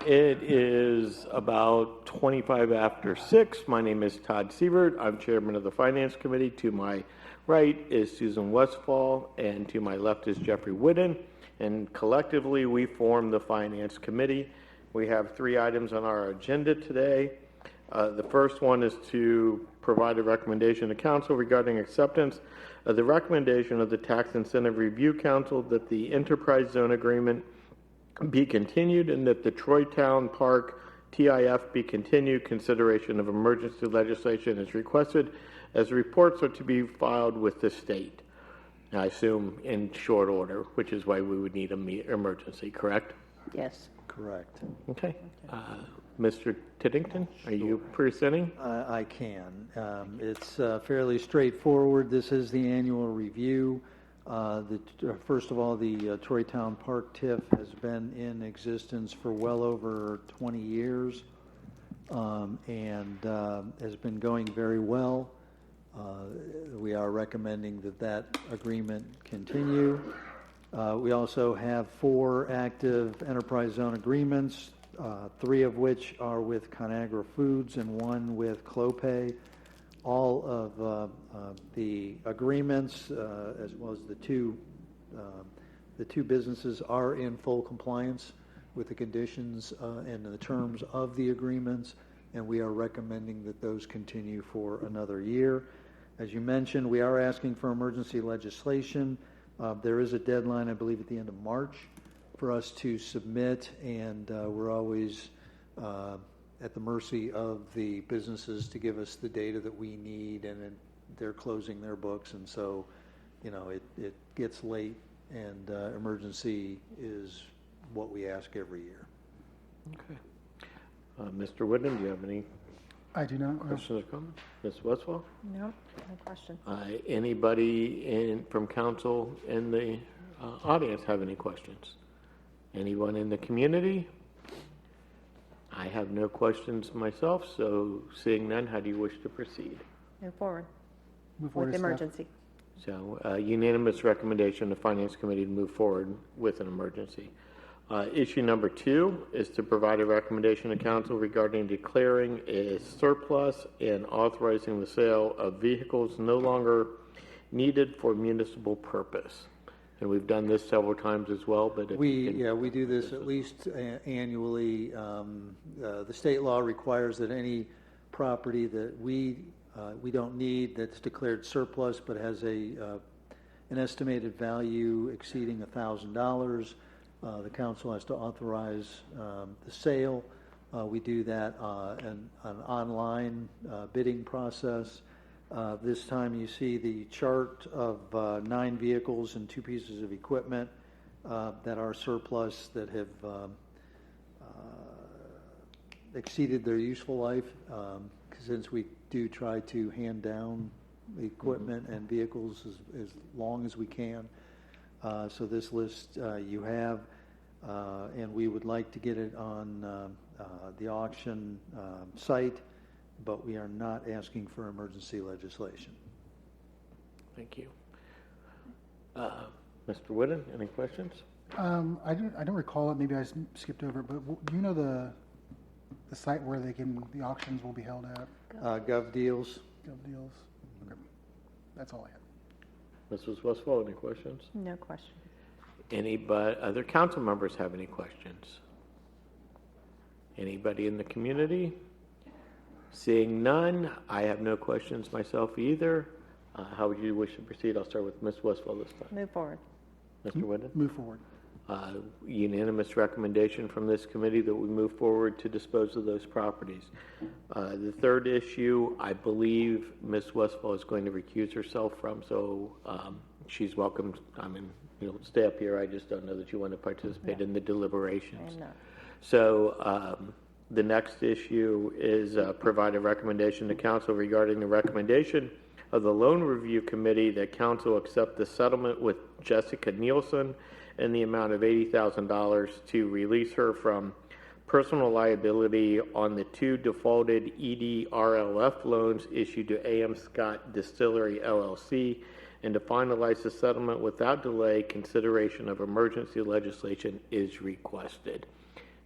It is about 25 after 6. My name is Todd Sievert. I'm chairman of the Finance Committee. To my right is Susan Westfall, and to my left is Jeffrey Whitten. And collectively, we form the Finance Committee. We have 3 items on our agenda today. The first one is to provide a recommendation to Council regarding acceptance of the recommendation of the Tax Incentive Review Council that the Enterprise Zone Agreement be continued and that the Troytown Park TIF be continued. Consideration of emergency legislation is requested as reports are to be filed with the state. I assume in short order, which is why we would need an emergency, correct? Yes. Correct. Okay. Mr. Tiddington, are you presenting? I can. It's fairly straightforward. This is the annual review. First of all, the Troytown Park TIF has been in existence for well over 20 years and has been going very well. We are recommending that agreement continue. We also have 4 active enterprise zone agreements, 3 of which are with Conagra Foods and 1 with Clopay. All of the agreements, as well as the two businesses, are in full compliance with the conditions and the terms of the agreements, and we are recommending that those continue for another year. As you mentioned, we are asking for emergency legislation. There is a deadline, I believe, at the end of March for us to submit, and we're always at the mercy of the businesses to give us the data that we need, and they're closing their books, and so, you know, it gets late, and emergency is what we ask every year. Okay. Mr. Whitten, do you have any I do not. questions or comments? Ms. Westfall? No, no question. Anybody from council in the audience have any questions? Anyone in the community? I have no questions myself, so seeing none, how do you wish to proceed? Move forward. Move forward With to staff. emergency. So unanimous recommendation to Finance Committee to move forward with an emergency. Issue number 2 is to provide a recommendation to Council regarding declaring a surplus and authorizing the sale of vehicles no longer needed for municipal purpose. And we've done this several times as well, but We do this at least annually. The state law requires that any property that we don't need, that's declared surplus but has an estimated value exceeding $1,000, the council has to authorize the sale. We do that in an online bidding process. This time you see the chart of 9 vehicles and 2 pieces of equipment that are surplus that have exceeded their useful life, since we do try to hand down the equipment and vehicles as long as we can. So this list you have, and we would like to get it on the auction site, but we are not asking for emergency legislation. Thank you. Mr. Whitten, any questions? I don't recall it. Maybe I skipped over it. But do you know the site where the auctions will be held at? Gov Deals. Gov Deals. Okay. That's all I had. Mrs. Westfall, any questions? No question. Other council members have any questions? Anybody in the community? Seeing none, I have no questions myself either. How would you wish to proceed? I'll start with Ms. Westfall this time. Move forward. Mr. Whitten? Move forward. Unanimous recommendation from this committee that we move forward to dispose of those properties. The third issue, I believe Ms. Westfall is going to recuse herself from, so she's welcome. I mean, stay up here. I just don't know that you want to participate in the deliberations. I am not. So the next issue is provide a recommendation to council regarding the recommendation of the Loan Review Committee that council accept the settlement with Jessica Nielsen in the amount of $80,000 to release her from personal liability on the 2 defaulted EDRLF loans issued to AM Scott Distillery LLC and to finalize the settlement without delay, consideration of emergency legislation is requested.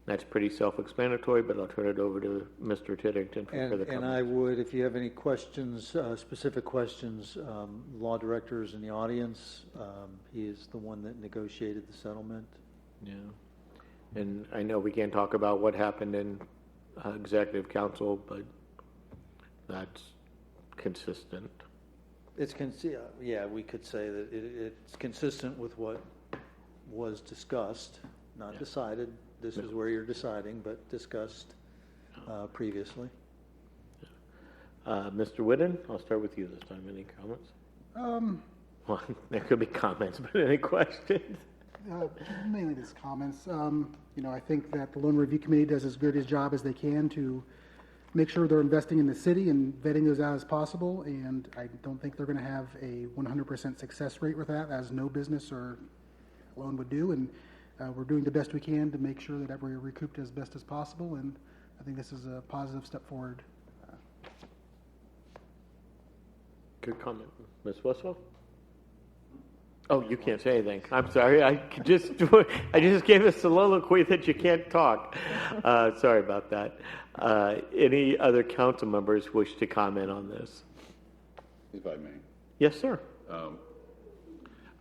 That's pretty self-explanatory, but I'll turn it over to Mr. Tiddington for further And I comments. would, if you have any questions, specific questions, law director is in the audience. He is the one that negotiated the settlement. Yeah. And I know we can't talk about what happened in executive council, but that's consistent. It's, yeah, we could say that it's consistent with what was discussed, not decided. This is where you're deciding, but discussed previously. Mr. Whitten, I'll start with you this time. Any comments? Well, there could be comments, but any questions? Mainly just comments. I think that the loan review committee does as good a job as they can to make sure they're investing in the city and vetting those out as possible. And I don't think they're going to have a 100% success rate with that, as no business or loan would do. And we're doing the best we can to make sure that we're recouped as best as possible. And I think this is a positive step forward. Good comment. Ms. Westphal? Oh, you can't say anything. I'm sorry. I just gave a soliloquy that you can't talk. Sorry about that. Any other council members wish to comment on this? If I may. Yes, sir.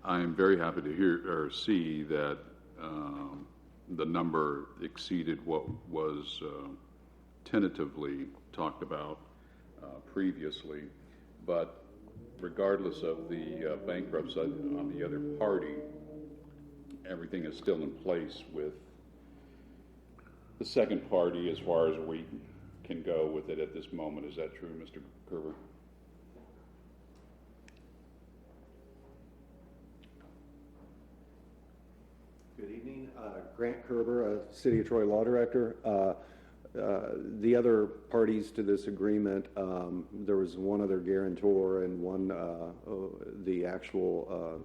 I'm very happy to hear or see that the number exceeded what was tentatively talked about previously. But regardless of the bankruptcy on the other party, everything is still in place with the second party as far as we can go with it at this moment. Is that true, Mr. Kerber? Good evening. Grant Kerber, City of Troy Law Director. The other parties to this agreement, there was one other guarantor and one, the actual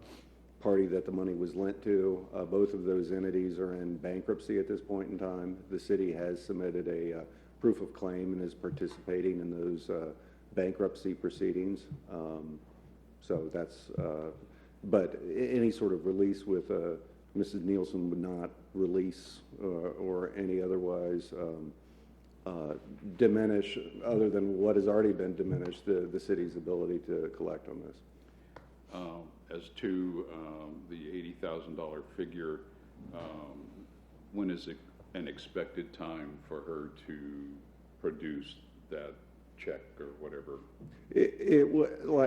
party that the money was lent to. Both of those entities are in bankruptcy at this point in time. The city has submitted a proof of claim and is participating in those bankruptcy proceedings. So that's, but any sort of release with Mrs. Nielsen would not release or any otherwise diminish, other than what has already been diminished, the city's ability to collect on this. As to the $80,000 figure, when is it an expected time for her to produce that check or whatever?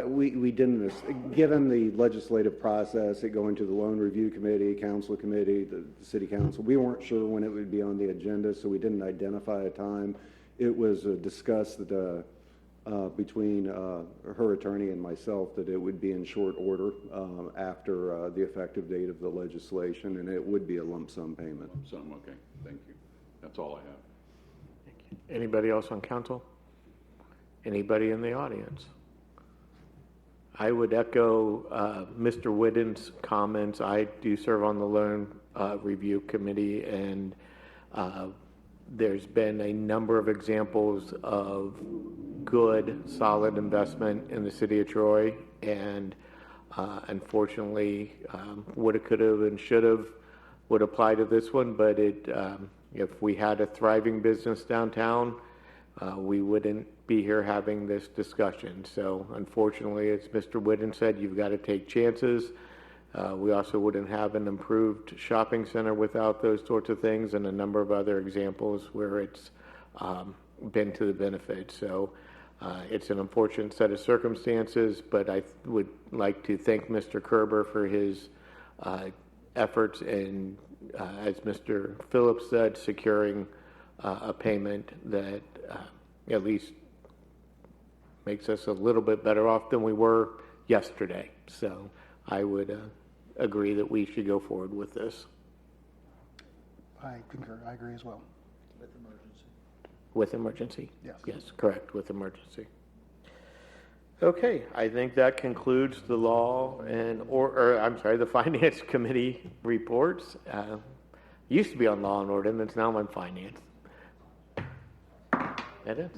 We didn't, given the legislative process, it going to the loan review committee, council committee, the city council, we weren't sure when it would be on the agenda, so we didn't identify a time. It was discussed that, between her attorney and myself that it would be in short order after the effective date of the legislation, and it would be a lump sum payment. Lump sum, okay, thank you. That's all I have. Thank you. Anybody else on council? Anybody in the audience? I would echo Mr. Whitten's comments. I do serve on the loan review committee, and there's been a number of examples of good, solid investment in the city of Troy, and unfortunately, woulda, coulda, and shoulda would apply to this one, but if we had a thriving business downtown, we wouldn't be here having this discussion. So unfortunately, as Mr. Whitten said, you've got to take chances. We also wouldn't have an improved shopping center without those sorts of things, and a number of other examples where it's been to the benefit. So it's an unfortunate set of circumstances, but I would like to thank Mr. Kerber for his efforts in, as Mr. Phillips said, securing a payment that at least makes us a little bit better off than we were yesterday. So I would agree that we should go forward with this. I concur. I agree as well. With emergency. With emergency? Yes. Yes, correct, with emergency. Okay, I think that concludes the law and, or I'm sorry, the Finance Committee reports. Used to be on Law and Ordinance, now I'm on Finance. That is.